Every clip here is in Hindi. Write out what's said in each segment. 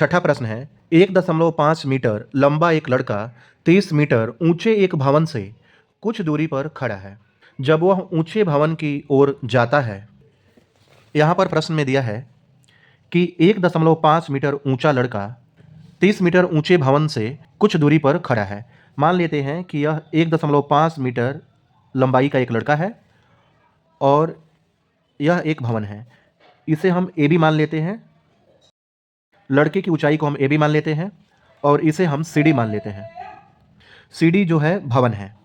छठा प्रश्न है, 1.5 मीटर लंबा एक लड़का 30 मीटर ऊंचे एक भवन से कुछ दूरी पर खड़ा है। जब वह ऊंचे भवन की ओर जाता है, यहाँ पर प्रश्न में दिया है कि 1.5 मीटर ऊंचा लड़का 30 मीटर ऊंचे भवन से कुछ दूरी पर खड़ा है। मान लेते हैं कि यह 1.5 मीटर लंबाई का एक लड़का है और यह एक भवन है। इसे हम ए बी मान लेते हैं। लड़के की ऊंचाई को हम ए बी मान लेते हैं और इसे हम सी डी मान लेते हैं। सी डी जो है भवन है।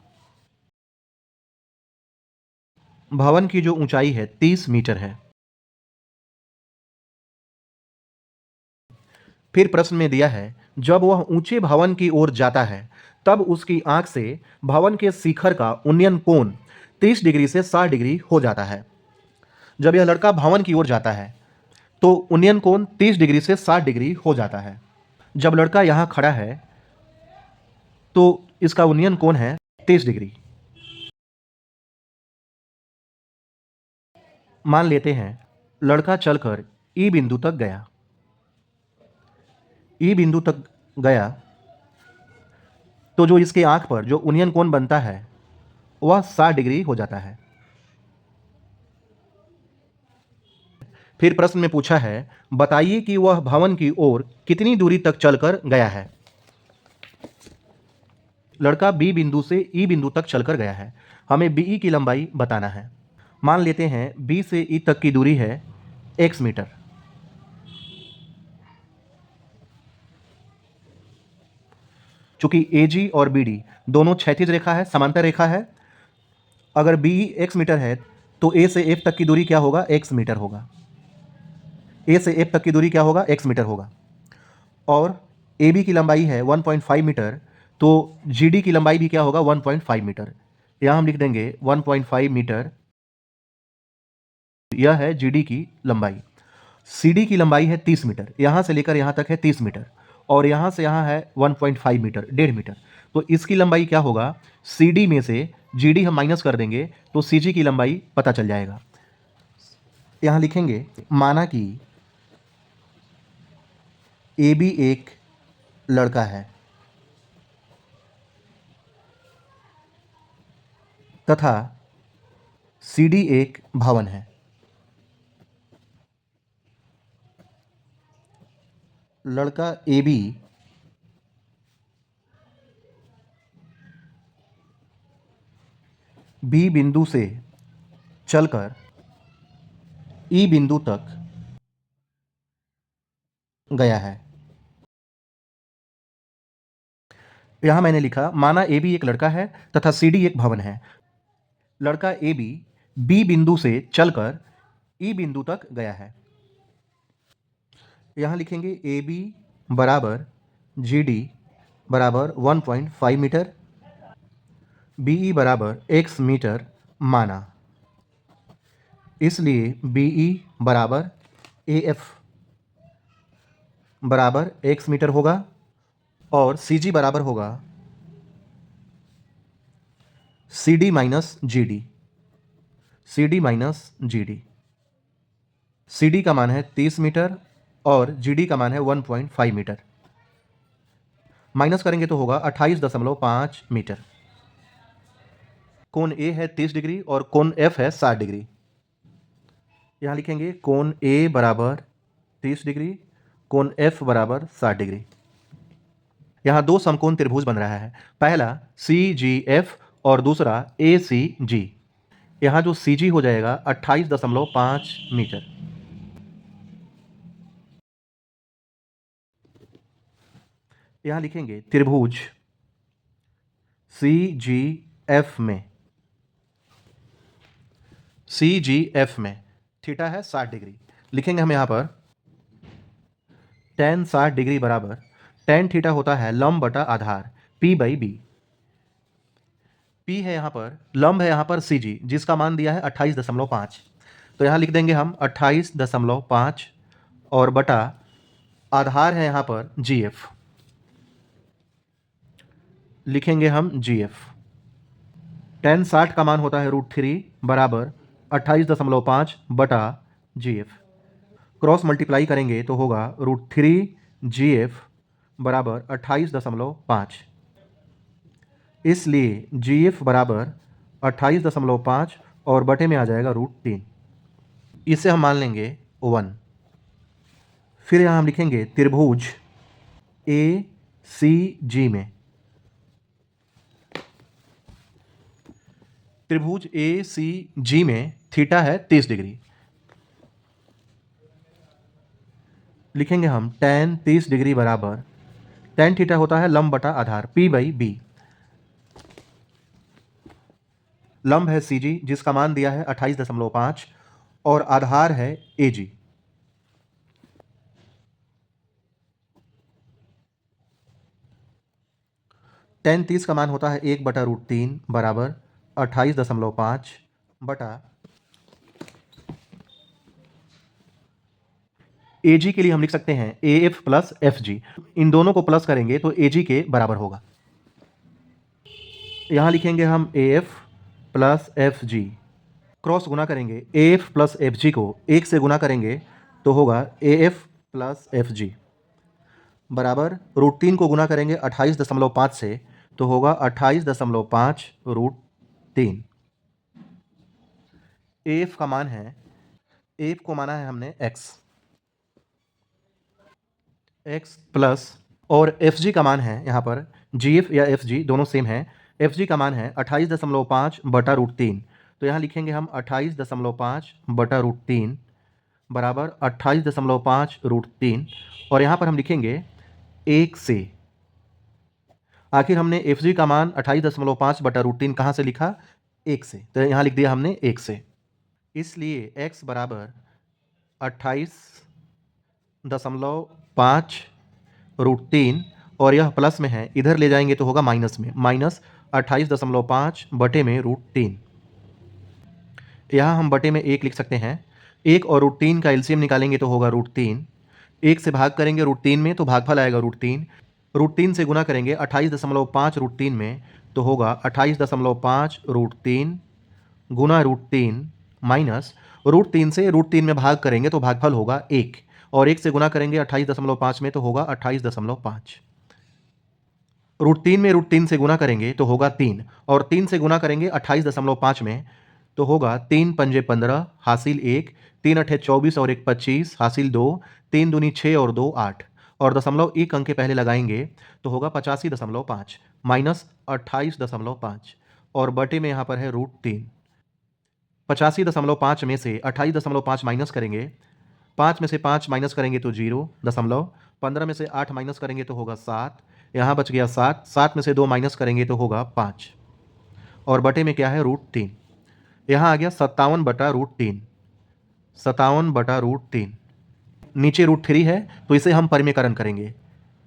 भवन की जो ऊंचाई है 30 मीटर है। फिर प्रश्न में दिया है, जब वह ऊंचे भवन की ओर जाता है तब उसकी आंख से भवन के शिखर का उन्नयन कोण 30 डिग्री से 60 डिग्री हो जाता है। जब यह लड़का भवन की ओर जाता है तो उन्नयन कोण 30 डिग्री से 60 डिग्री हो जाता है। जब लड़का यहाँ खड़ा है तो इसका उन्नयन कोण है 30 डिग्री। मान लेते हैं लड़का चलकर ई बिंदु तक गया। ई बिंदु तक गया तो जो इसके आंख पर जो उन्नयन कोण बनता है वह 60 डिग्री हो जाता है। फिर प्रश्न में पूछा है, बताइए कि वह भवन की ओर कितनी दूरी तक चलकर गया है। लड़का बी बिंदु से ई बिंदु तक चलकर गया है। हमें बीई की लंबाई बताना है। मान लेते हैं बी से ई तक की दूरी है x मीटर। चूंकि AG और BD दोनों क्षैतिज रेखा है, समांतर रेखा है। अगर BE x मीटर है तो A से F तक की दूरी क्या होगा? x मीटर होगा। A से F तक की दूरी क्या होगा? x मीटर होगा। और AB की लंबाई है 1.5 मीटर, तो GD की लंबाई भी क्या होगा? 1.5 मीटर। यहाँ हम लिख देंगे 1.5 मीटर, यह है GD की लंबाई। CD की लंबाई है 30 मीटर, यहाँ से लेकर यहाँ तक है 30 मीटर, और यहाँ से यहाँ है 1.5 मीटर, 1.5 मीटर। तो इसकी लंबाई क्या होगा? CD में से GD हम माइनस कर देंगे तो CG की लंबाई पता चल जाएगा। यहाँ लिखेंगे, माना कि AB एक लड़का है तथा CD एक भवन है। लड़का AB B बिंदु से चलकर E बिंदु तक गया है। यहाँ मैंने लिखा, माना AB एक लड़का है तथा CD एक भवन है। लड़का AB B बिंदु से चलकर E बिंदु तक गया है। यहाँ लिखेंगे AB बराबर GD बराबर 1.5 मीटर, BE बराबर x मीटर माना, इसलिए BE बराबर AF बराबर x मीटर होगा और CG बराबर होगा CD minus GD। CD minus GD। CD का मान है 30 मीटर और GD का मान है 1.5 मीटर। माइनस करेंगे तो होगा 28.5 मीटर। कोण A है 30 डिग्री और कोण F है 60 डिग्री। यहाँ लिखेंगे कोण A बराबर 30 डिग्री, कोण F बराबर 60 डिग्री। यहाँ दो समकोण त्रिभुज बन रहा है, पहला CGF और दूसरा ACG। यहाँ जो CG हो जाएगा 28.5 मीटर। यहाँ लिखेंगे त्रिभुज CGF में थीटा है 60 डिग्री। लिखेंगे हम यहाँ पर tan 60 डिग्री बराबर tan थीटा होता है लंब बटा आधार P/B। P है यहाँ पर, लंब है यहाँ पर CG जिसका मान दिया है 28.5। तो यहाँ लिख देंगे हम 28.5 और बटा आधार है यहाँ पर GF। लिखेंगे हम GF। tan 60 का मान होता है √3 बराबर 28.5 बटा GF। क्रॉस मल्टीप्लाई करेंगे तो होगा √3 GF बराबर 28.5। इसलिए GF बराबर 28.5 और बटे में आ जाएगा √3। इसे हम मान लेंगे 1। फिर यहाँ हम लिखेंगे त्रिभुज ACG में, त्रिभुज ACG में थीटा है 30 डिग्री। लिखेंगे हम tan 30 डिग्री बराबर, tan थीटा होता है लंब बटा आधार P/B। लंब है CG जिसका मान दिया है 28.5 और आधार है AG। tan 30 का मान होता है 1/√3 बराबर 28.5 बटा AG के लिए हम लिख सकते हैं AF प्लस FG। इन दोनों को प्लस करेंगे तो AG के बराबर होगा। यहाँ लिखेंगे हम AF प्लस FG, क्रॉस गुना करेंगे AF प्लस FG को 1 से गुना करेंगे तो होगा AF प्लस FG बराबर √3 को गुना करेंगे 28.5 से तो होगा 28.5 √3। AF का मान है, AF को माना है हमने x प्लस, और FG का मान है यहाँ पर GF या FG दोनों सेम है। FG का मान है 28.5 बटा √3, तो यहाँ लिखेंगे हम 28.5 बटा √3 बराबर 28.5 √3, और यहाँ पर हम लिखेंगे 1 से। आखिर हमने FG का मान 28.5 बटा √3 कहाँ से लिखा? 1 से, तो यहाँ लिख दिया हमने 1 से। इसलिए x बराबर 28.5 √3, और यह प्लस में है, इधर ले जाएंगे तो होगा माइनस में, माइनस 28.5 बटे में √3। यहाँ हम बटे में 1 लिख सकते हैं। 1 और √3 का एलसीएम निकालेंगे तो होगा √3। 1 से भाग करेंगे √3 में तो भागफल आएगा √3। √3 से गुना करेंगे 28.5 √3 में तो होगा 28.5 √3 गुना √3 माइनस √3 से √3 में भाग करेंगे तो भागफल होगा 1, और 1 से गुना करेंगे 28.5 में तो होगा 28.5। √3 में √3 से गुना करेंगे तो होगा 3, और 3 से गुना करेंगे 28.5 में तो होगा 3 पंजे 15 हासिल 1, 3 अठे 24 और 1 25 हासिल 2, 3 दूनी 6 और 2 8, और दशमलव एक अंक के पहले लगाएंगे तो होगा 85.5 माइनस 28.5, और बटे में यहाँ पर है √3। 85.5 में से 28.5 माइनस करेंगे, 5 में से 5 माइनस करेंगे तो 0 दशमलव, 15 में से 8 माइनस करेंगे तो होगा 7, यहाँ बच गया 7, 7 में से 2 माइनस करेंगे तो होगा 5, और बटे में क्या है √3। यहाँ आ गया 57 बटा √3, 57 बटा √3। नीचे √3 है तो इसे हम परिमेयकरण करेंगे,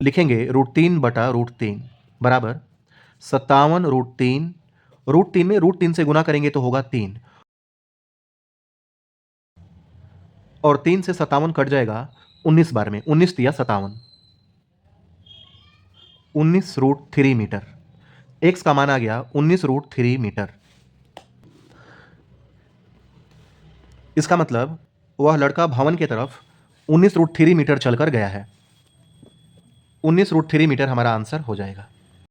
लिखेंगे √3 बटा √3 बराबर 57 √3। √3 में √3 से गुना करेंगे तो होगा 3, और 3 से 57 कट जाएगा 19 बार में, 19 तिया 57, 19 √3 मीटर। x का मान आ गया 19 √3 मीटर। इसका मतलब वह लड़का भवन की तरफ 19 √3 मीटर चलकर गया है। 19 √3 मीटर हमारा आंसर हो जाएगा।